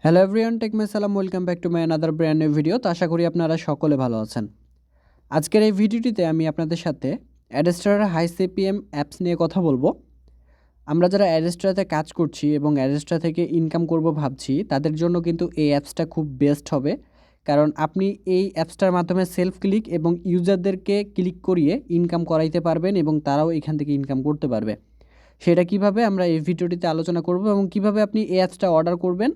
Hello everyone, take my সালাম, welcome back to my another brand new video. তো আশা করি আপনারা সকলে ভালো আছেন। আজকের এই ভিডিওটিতে আমি আপনাদের সাথে অ্যাডেস্ট্রার হাই সিপিএম অ্যাপস নিয়ে কথা বলবো। আমরা যারা অ্যাডেস্ট্রাতে কাজ করছি এবং অ্যাডেস্ট্রা থেকে ইনকাম করব ভাবছি, তাদের জন্য কিন্তু এই অ্যাপসটা খুব বেস্ট হবে। কারণ আপনি এই অ্যাপসটার মাধ্যমে সেলফ ক্লিক এবং ইউজারদেরকে ক্লিক করিয়ে ইনকাম করাইতে পারবেন এবং তারাও এখান থেকে ইনকাম করতে পারবে। সেটা কিভাবে আমরা এই ভিডিওটিতে আলোচনা করব এবং কিভাবে আপনি এই অ্যাপসটা অর্ডার করবেন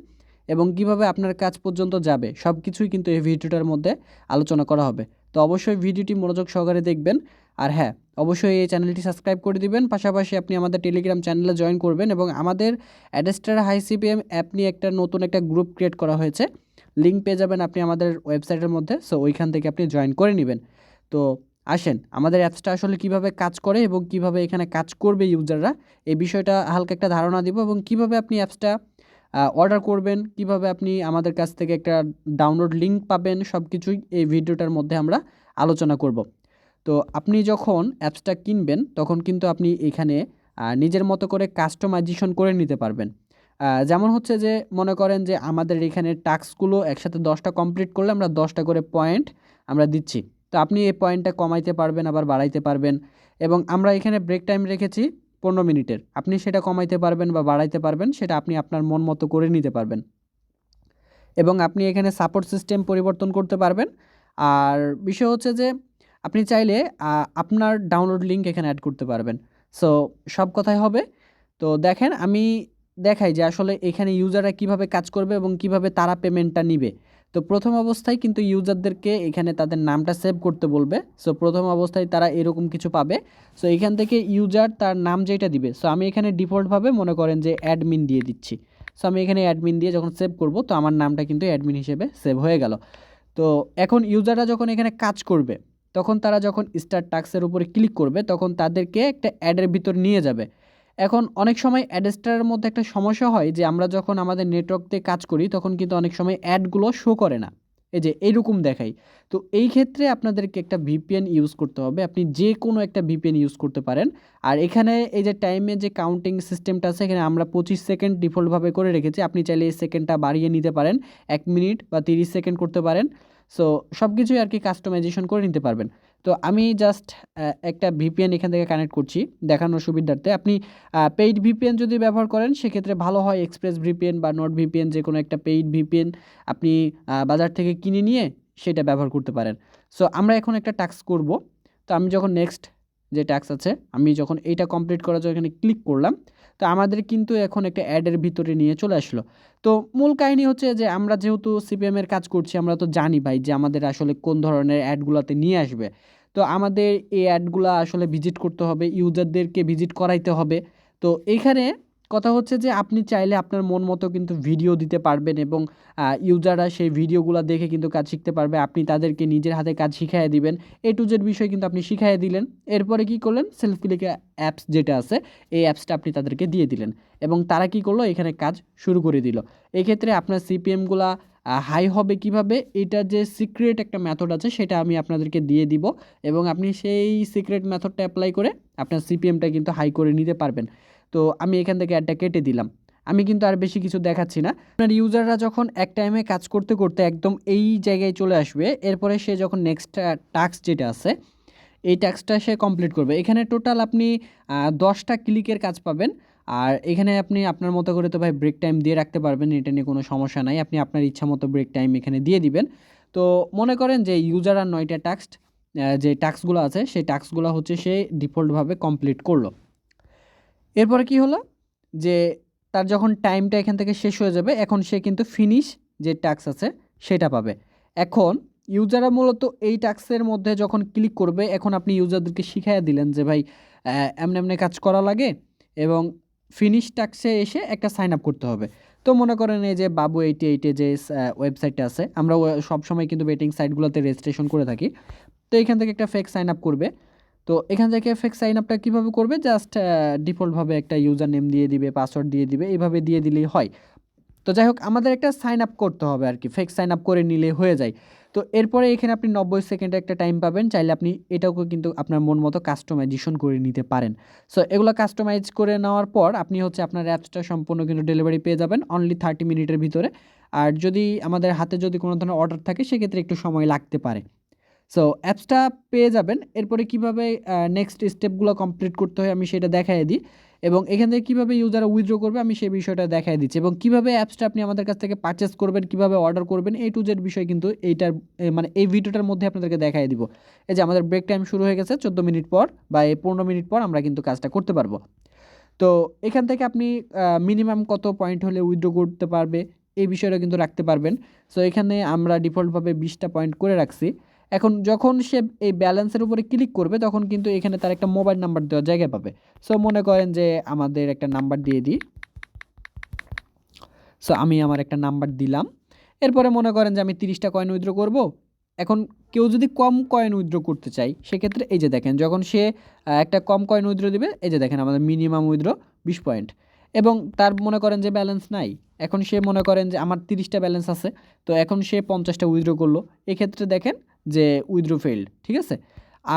এবং কিভাবে আপনার কাজ পর্যন্ত যাবে, সব কিছুই কিন্তু এই ভিডিওটার মধ্যে আলোচনা করা হবে। তো অবশ্যই ভিডিওটি মনোযোগ সহকারে দেখবেন। আর হ্যাঁ, অবশ্যই এই চ্যানেলটি সাবস্ক্রাইব করে দিবেন। পাশাপাশি আপনি আমাদের টেলিগ্রাম চ্যানেলে জয়েন করবেন এবং আমাদের অ্যাডেস্টার হাই সিপিএম অ্যাপ নিয়ে নতুন একটা গ্রুপ ক্রিয়েট করা হয়েছে। লিঙ্ক পেয়ে যাবেন আপনি আমাদের ওয়েবসাইটের মধ্যে। সো ওইখান থেকে আপনি জয়েন করে নেবেন। তো আসেন, আমাদের অ্যাপসটা আসলে কিভাবে কাজ করে এবং কিভাবে এখানে কাজ করবে ইউজাররা, এই বিষয়টা হালকা একটা ধারণা দিব এবং কিভাবে আপনি অ্যাপসটা অর্ডার করবেন, কিভাবে আপনি আমাদের কাছ থেকে একটা ডাউনলোড লিঙ্ক পাবেন, সব কিছুই এই ভিডিওটার মধ্যে আমরা আলোচনা করব। তো আপনি যখন অ্যাপসটা কিনবেন তখন কিন্তু আপনি এখানে নিজের মতো করে কাস্টমাইজেশন করে নিতে পারবেন। যেমন হচ্ছে যে, মনে করেন যে আমাদের এখানে টাস্কগুলো একসাথে 10টা কমপ্লিট করলে আমরা 10টা করে পয়েন্ট আমরা দিচ্ছি। তো আপনি এই পয়েন্টটা কমাইতে পারবেন, আবার বাড়াইতে পারবেন। এবং আমরা এখানে ব্রেক টাইম রেখেছি 15 মিনিটের। আপনি সেটা কমাইতে পারবেন বা বাড়াইতে পারবেন, সেটা আপনি আপনার মন মতো করে নিতে পারবেন। এবং আপনি এখানে সাপোর্ট সিস্টেম পরিবর্তন করতে পারবেন। আর বিষয় হচ্ছে যে, আপনি চাইলে আপনার ডাউনলোড লিঙ্ক এখানে অ্যাড করতে পারবেন। সো সব কথাই হবে। তো দেখেন, আমি দেখাই যে আসলে এখানে ইউজাররা কিভাবে কাজ করবে এবং কিভাবে তারা পেমেন্টটা নিবে। তো প্রথম অবস্থায় কিন্তু ইউজারদেরকে এখানে তাদের নামটা সেভ করতে বলবে। সো প্রথম অবস্থায় তারা এরকম কিছু পাবে। সো এখান থেকে ইউজার তার নাম যেটা দিবে, সো আমি এখানে ডিফল্টভাবে মনে করেন যে অ্যাডমিন দিয়ে দিচ্ছি। সো আমি এখানে অ্যাডমিন দিয়ে যখন সেভ করব, তো আমার নামটা কিন্তু অ্যাডমিন হিসেবে সেভ হয়ে গেল। তো এখন ইউজাররা যখন এখানে কাজ করবে, তখন তারা যখন স্টার্ট টাস্কের উপরে ক্লিক করবে, তখন তাদেরকে একটা অ্যাডের ভিতর নিয়ে যাবে। এখন অনেক সময় অ্যাডেস্টারের মধ্যে একটা সমস্যা হয় যে, আমরা যখন আমাদের নেটওয়ার্ক দিয়ে কাজ করি তখন কিন্তু অনেক সময় অ্যাডগুলো শো করে না, এই যে এইরকম দেখাই। তো এই ক্ষেত্রে আপনাদেরকে একটা ভিপিএন ইউজ করতে হবে। আপনি যে কোনো একটা ভিপিএন ইউজ করতে পারেন। আর এখানে এই যে টাইমের যে কাউন্টিং সিস্টেমটা আছে, এখানে আমরা 25 সেকেন্ড ডিফল্টভাবে করে রেখেছি। আপনি চাইলে এই সেকেন্ডটা বাড়িয়ে নিতে পারেন, 1 মিনিট বা 30 সেকেন্ড করতে পারেন। সো সব কিছুই আর কি কাস্টমাইজেশন করে নিতে পারবেন। তো আমি জাস্ট একটা ভিপিএন এখান থেকে কানেক্ট করছি দেখানোর সুবিধার্থে। আপনি পেইড ভিপিএন যদি ব্যবহার করেন সেক্ষেত্রে ভালো হয়, এক্সপ্রেস ভিপিএন বা নট ভিপিএন, যে কোনো একটা পেইড ভিপিএন আপনি বাজার থেকে কিনে নিয়ে সেটা ব্যবহার করতে পারেন। সো আমরা এখন একটা টাস্ক করব। তো আমি যখন নেক্সট যে টাস্ক আছে, আমি যখন এইটা কমপ্লিট করার জন্য এখানে ক্লিক করলাম, তো আমাদের কিন্তু এখন একটা অ্যাডের ভিতরে নিয়ে চলে আসলো। তো মূল কাহিনী হচ্ছে যে, আমরা যেহেতু সিপিএম এর কাজ করছি, আমরা তো জানি ভাই যে আমাদের আসলে কোন ধরনের অ্যাডগুলোতে নিয়ে আসবে। তো আমাদের এই অ্যাডগুলা আসলে ভিজিট করতে হবে, ইউজারদেরকে ভিজিট করাইতে হবে। তো এইখানে কথা হচ্ছে যে, আপনি চাইলে আপনার মন মতো কিন্তু ভিডিও দিতে পারবেন এবং ইউজাররা সেই ভিডিওগুলো দেখে কিন্তু কাজ শিখতে পারবে। আপনি তাদেরকে নিজের হাতে কাজ শিখাইয়া দিবেন, এ টু জেড বিষয় কিন্তু আপনি শিখাইয়া দিলেন। এরপরে কি করলেন, সেলফ ক্লিক অ্যাপস যেটা আছে, এই অ্যাপসটা আপনি তাদেরকে দিয়ে দিলেন এবং তারা কি করলো, এখানে কাজ শুরু করে দিল। এক্ষেত্রে আপনার সিপিএমগুলা হাই হবে কিভাবে, এটার যে সিক্রেট একটা মেথড আছে সেটা আমি আপনাদেরকে দিয়ে দিব এবং আপনি সেই সিক্রেট মেথডটা অ্যাপ্লাই করে আপনার সিপিএমটা কিন্তু হাই করে নিতে পারবেন। তো আমি এখান থেকে অ্যাডটা কেটে দিলাম। আমি কিন্তু আর বেশি কিছু দেখাচ্ছি না। আপনার ইউজাররা যখন এক টাইমে কাজ করতে করতে একদম এই জায়গায় চলে আসবে, এরপরে সে যখন নেক্সট টাস্ক যেটা আছে, এই টাস্কটা সে কমপ্লিট করবে। এখানে টোটাল আপনি 10টা ক্লিকের কাজ পাবেন। আর এখানে আপনি আপনার মতো করে তো ভাই ব্রেক টাইম দিয়ে রাখতে পারবেন, এটা নিয়ে কোনো সমস্যা নাই। আপনি আপনার ইচ্ছা মতো ব্রেক টাইম এখানে দিয়ে দিবেন। তো মনে করেন যে ইউজার আর 9টা টাস্ক, যে টাস্কগুলো আছে সেই টাস্কগুলো হচ্ছে সে ডিফল্টভাবে কমপ্লিট করলো। এরপরে কি হলো, যে তার যখন টাইমটা এখান থেকে শেষ হয়ে যাবে, এখন সে কিন্তু ফিনিশ যে টাস্ক আছে সেটা পাবে। এখন ইউজাররা মূলত এই টাস্কের মধ্যে যখন ক্লিক করবে, এখন আপনি ইউজারদেরকে শিখাইয়া দিলেন যে ভাই এমনি এমনি কাজ করা লাগে এবং ফিনিশ টাস্কে এসে একটা সাইন আপ করতে হবে। তো মনে করেন এই যে বাবু 88 যে ওয়েবসাইটটা আছে, আমরা সবসময় কিন্তু বেটিং সাইটগুলোতে রেজিস্ট্রেশন করে থাকি। তো এখান থেকে একটা ফেক সাইন আপ করবে। তো এখান থেকে ফেক সাইন আপটা কীভাবে করবে, জাস্ট ডিফল্টভাবে একটা ইউজার নেম দিয়ে দিবে, পাসওয়ার্ড দিয়ে দিবে, এইভাবে দিয়ে দিলেই হয়। তো যাই হোক, আমাদের একটা সাইন আপ করতে হবে আর কি, ফেক সাইন আপ করে নিলে হয়ে যায়। তো এরপরে এখানে আপনি 90 সেকেন্ডে একটা টাইম পাবেন, চাইলে আপনি এটাকে কিন্তু আপনার মন মতো কাস্টমাইজেশন করে নিতে পারেন। সো এগুলো কাস্টমাইজ করে নেওয়ার পর আপনি হচ্ছে আপনার অ্যাপসটা সম্পূর্ণ কিন্তু ডেলিভারি পেয়ে যাবেন অনলি 30 মিনিটের ভিতরে। আর যদি আমাদের হাতে যদি কোনো ধরনের অর্ডার থাকে সেক্ষেত্রে একটু সময় লাগতে পারে। সো অ্যাপসটা পেয়ে যাবেন। এরপরে কিভাবে নেক্সট স্টেপগুলো কমপ্লিট করতে হয় আমি সেটা দেখাইয়ে দিই, এবং এখান থেকে কীভাবে ইউজাররা উইথড্র করবে আমি সেই বিষয়টা দেখাই দিচ্ছি, এবং কীভাবে অ্যাপসটা আপনি আমাদের কাছ থেকে পারচেস করবেন, কীভাবে অর্ডার করবেন, A to Z বিষয় কিন্তু এইটার মানে এই ভিডিওটার মধ্যে আপনাদেরকে দেখাই দিব। এই যে আমাদের ব্রেক টাইম শুরু হয়ে গেছে 14 মিনিট পর বা এই 15 মিনিট পর আমরা কিন্তু কাজটা করতে পারবো। তো এখান থেকে আপনি মিনিমাম কত পয়েন্ট হলে উইথড্র করতে পারবে এই বিষয়টা কিন্তু রাখতে পারবেন। সো এখানে আমরা ডিফল্টভাবে 20টা পয়েন্ট করে রাখছি। এখন যখন সে এই ব্যালেন্সের উপরে ক্লিক করবে তখন কিন্তু এখানে তার একটা মোবাইল নাম্বার দেওয়ার জায়গা পাবে। সো মনে করেন যে আমাদের একটা নাম্বার দিয়ে দিই। সো আমি আমার একটা নাম্বার দিলাম। এরপরে মনে করেন যে আমি 30টা কয়েন উইথড্র করব। এখন কেউ যদি কম কয়েন উইথড্র করতে চায় সেক্ষেত্রে এই যে দেখেন যখন সে একটা কম কয়েন উইথড্র দিবে, এই যে দেখেন আমাদের মিনিমাম উইথড্র 20 পয়েন্ট, এবং তার মনে করেন যে ব্যালেন্স নাই। এখন সে মনে করেন যে আমার 30টা ব্যালেন্স আছে, তো এখন সে 50টা উইথড্র করলো, এক্ষেত্রে দেখেন যে উইথড্র ফেইল্ড, ঠিক আছে।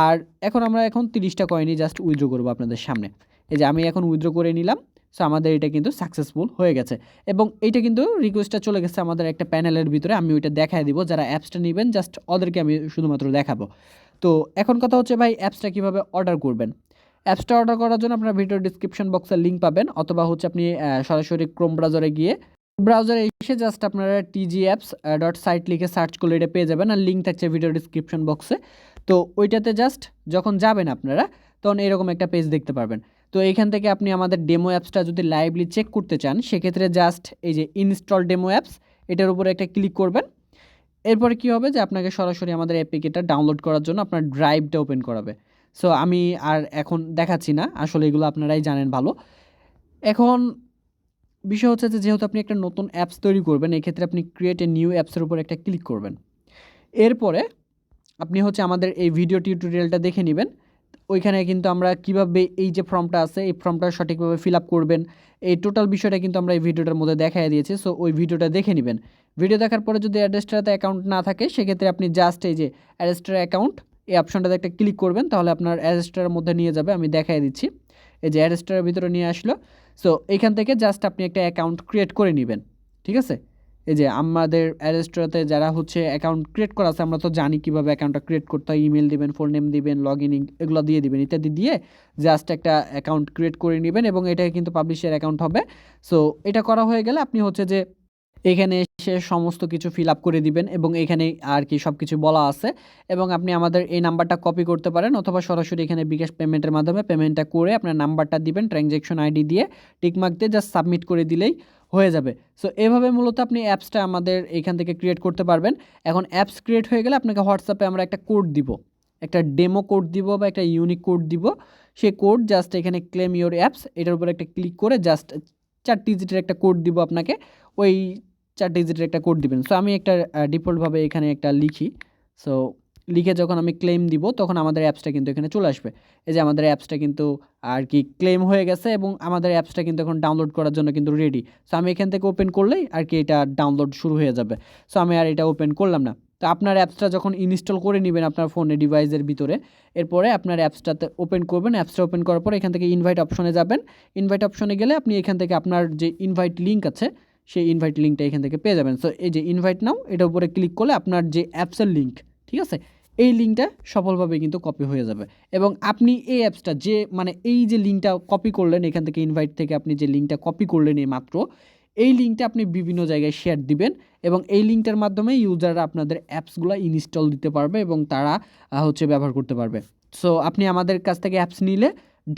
আর এখন আমরা 30টা কয়েনই জাস্ট উইথড্র করবো আপনাদের সামনে। এই যে আমি এখন উইথড্র করে নিলাম। সো আমাদের এটা কিন্তু সাকসেসফুল হয়ে গেছে, এবং এইটা কিন্তু রিকোয়েস্টটা চলে গেছে আমাদের একটা প্যানেলের ভিতরে। আমি ওইটা দেখাই দিব, যারা অ্যাপসটা নেবেন জাস্ট ওদেরকে আমি শুধুমাত্র দেখাবো। তো এখন কথা হচ্ছে ভাই অ্যাপসটা কীভাবে অর্ডার করবেন। অ্যাপসটা অর্ডার করার জন্য আপনার ভিডিও ডিসক্রিপশন বক্সের লিঙ্ক পাবেন, অথবা হচ্ছে আপনি সরাসরি ক্রোম ব্রাউজারে গিয়ে ব্রাউজারে এসে জাস্ট আপনারা tgapps.site লিখে সার্চ করলে এটা পেয়ে যাবেন, আর লিঙ্ক থাকছে ভিডিও ডিসক্রিপশন বক্সে। তো ওইটাতে জাস্ট যখন যাবেন আপনারা তখন এরকম একটা পেজ দেখতে পারবেন। তো এইখান থেকে আপনি আমাদের ডেমো অ্যাপসটা যদি লাইভলি চেক করতে চান সেক্ষেত্রে জাস্ট এই যে ইনস্টল ডেমো অ্যাপস এটার উপরে একটা ক্লিক করবেন। এরপরে কী হবে যে আপনাকে সরাসরি আমাদের অ্যাপ্লিকেশনটা ডাউনলোড করার জন্য আপনার ড্রাইভটা ওপেন করাবে। সো আমি আর এখন দেখাচ্ছি না, আসলে এগুলো আপনারাই জানেন ভালো। এখন বিষয় হচ্ছে যে যেহেতু আপনি একটা নতুন অ্যাপস তৈরি করবেন, এক্ষেত্রে আপনি ক্রিয়েট এ নিউ অ্যাপসের উপর একটা ক্লিক করবেন। এরপরে আপনি হচ্ছে আমাদের এই ভিডিও টিউটোরিয়ালটা দেখে নেবেন। ওইখানে কিন্তু আমরা কিভাবে এই যে ফর্মটা আছে এই ফর্মটা সঠিকভাবে ফিল আপ করবেন, এই টোটাল বিষয়টা কিন্তু আমরা এই ভিডিওটার মধ্যে দেখাই দিয়েছি। সো ওই ভিডিওটা দেখে নেবেন। ভিডিও দেখার পরে যদি অ্যাড্রেসটাতে অ্যাকাউন্ট না থাকে সেক্ষেত্রে আপনি জাস্ট এই যে অ্যাড্রেসটার অ্যাকাউন্ট এই অপশনটাতে একটা ক্লিক করবেন, তাহলে আপনার অ্যাড্রেসটার মধ্যে নিয়ে যাবে। আমি দেখাই দিচ্ছি, এই যে অ্যাড্রেসটার ভিতরে নিয়ে আসলো। সো এইখান থেকে জাস্ট আপনি একটা অ্যাকাউন্ট ক্রিয়েট করে নেবেন, ঠিক আছে। এই যে আমাদের অ্যাড্রেসটাতে যারা হচ্ছে অ্যাকাউন্ট ক্রিয়েট করা আছে আমরা তো জানি কীভাবে অ্যাকাউন্টটা ক্রিয়েট করতে হয়। ইমেল দিবেন, ফোন নেম দিবেন, লগ ইন এগুলো দিয়ে দিবেন, ইত্যাদি দিয়ে জাস্ট একটা অ্যাকাউন্ট ক্রিয়েট করে নেবেন, এবং এটা কিন্তু পাবলিশের অ্যাকাউন্ট হবে। সো এটা করা হয়ে গেলে আপনি হচ্ছে যে এখানে এসে সমস্ত কিছু ফিল আপ করে দিবেন, এবং এখানে আর কি সব কিছু বলা আছে, এবং আপনি আমাদের এই নাম্বারটা কপি করতে পারেন, অথবা সরাসরি এখানে বিকাশ পেমেন্টের মাধ্যমে পেমেন্টটা করে আপনার নাম্বারটা দিবেন, ট্রানজ্যাকশন আইডি দিয়ে টিকমার্ক দিয়ে জাস্ট সাবমিট করে দিলেই হয়ে যাবে। সো এভাবে মূলত আপনি অ্যাপসটা আমাদের এখান থেকে ক্রিয়েট করতে পারবেন। এখন অ্যাপস ক্রিয়েট হয়ে গেলে আপনাকে হোয়াটসঅ্যাপে আমরা একটা কোড দিব, একটা ডেমো কোড দিব বা একটা ইউনিক কোড দিব। সেই কোড জাস্ট এখানে ক্লেম ইওর অ্যাপস এটার উপর একটা ক্লিক করে জাস্ট 4 ডিজিটের একটা কোড দিব আপনাকে, ওই 4 ডিজিটের একটা কোড দিবেন। সো আমি একটা ডিফল্টভাবে এখানে একটা লিখি। সো লিখে যখন আমি ক্লেম দিব তখন আমাদের অ্যাপসটা কিন্তু এখানে চলে আসবে। এই যে আমাদের অ্যাপসটা কিন্তু আর কি ক্লেম হয়ে গেছে, এবং আমাদের অ্যাপসটা কিন্তু এখন ডাউনলোড করার জন্য কিন্তু রেডি। সো আমি এখান থেকে ওপেন করলেই আর কি এটা ডাউনলোড শুরু হয়ে যাবে। সো আমি আর এটা ওপেন করলাম না। তো আপনার অ্যাপসটা যখন ইনস্টল করে নেবেন আপনার ফোনে ডিভাইসের ভিতরে, এরপরে আপনার অ্যাপসটাতে ওপেন করবেন। অ্যাপসটা ওপেন করার পর এখান থেকে ইনভাইট অপশনে যাবেন। ইনভাইট অপশনে গেলে আপনি এখান থেকে আপনার যে ইনভাইট লিঙ্ক আছে সেই ইনভাইট লিঙ্কটা এখান থেকে পেয়ে যাবেন। সো এই যে ইনভাইট নাও এটার উপরে ক্লিক করলে আপনার যে অ্যাপসের লিঙ্ক, ঠিক আছে, এই লিঙ্কটা সফলভাবে কিন্তু কপি হয়ে যাবে, এবং আপনি এই অ্যাপসটা যে মানে এই যে লিঙ্কটা কপি করলেন এখান থেকে ইনভাইট থেকে আপনি যে লিঙ্কটা কপি করলেন এই মাত্র, এই লিঙ্কটা আপনি বিভিন্ন জায়গায় শেয়ার দিবেন, এবং এই লিঙ্কটার মাধ্যমে ইউজাররা আপনাদের অ্যাপসগুলো ইনস্টল দিতে পারবে এবং তারা হচ্ছে ব্যবহার করতে পারবে। সো আপনি আমাদের কাছ থেকে অ্যাপস নিলে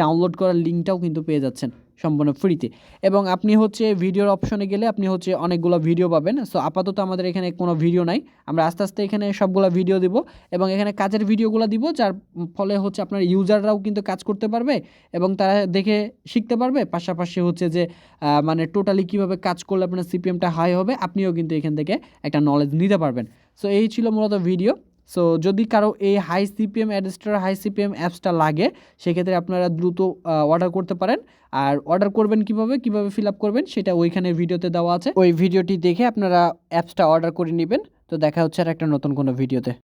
ডাউনলোড করার লিঙ্কটাও কিন্তু পেয়ে যাচ্ছেন সম্পূর্ণ ফ্রিতে, এবং আপনি হচ্ছে ভিডিওর অপশনে গেলে আপনি হচ্ছে অনেকগুলো ভিডিও পাবেন। সো আপাতত আমাদের এখানে কোনো ভিডিও নাই, আমরা আস্তে আস্তে এখানে সবগুলো ভিডিও দিব, এবং এখানে কাজের ভিডিওগুলো দিব, যার ফলে হচ্ছে আপনার ইউজাররাও কিন্তু কাজ করতে পারবে এবং তারা দেখে শিখতে পারবে। পাশাপাশি হচ্ছে যে মানে টোটালি কীভাবে কাজ করলে আপনার সিপিএমটা হাই হবে আপনিও কিন্তু এখান থেকে একটা নলেজ নিতে পারবেন। সো এই ছিল মূলত ভিডিও। সো যদি কারো এই high CPM Adsterra high CPM অ্যাপসটা লাগে সেক্ষেত্রে আপনারা দ্রুত অর্ডার করতে পারেন। আর অর্ডার করবেন কিভাবে ফিল আপ করবেন সেটা ওইখানে ভিডিওতে দেওয়া আছে, ওই ভিডিওটি দেখে আপনারা অ্যাপসটা অর্ডার করে নেবেন। তো দেখা হচ্ছে আর একটা নতুন কোনো ভিডিওতে।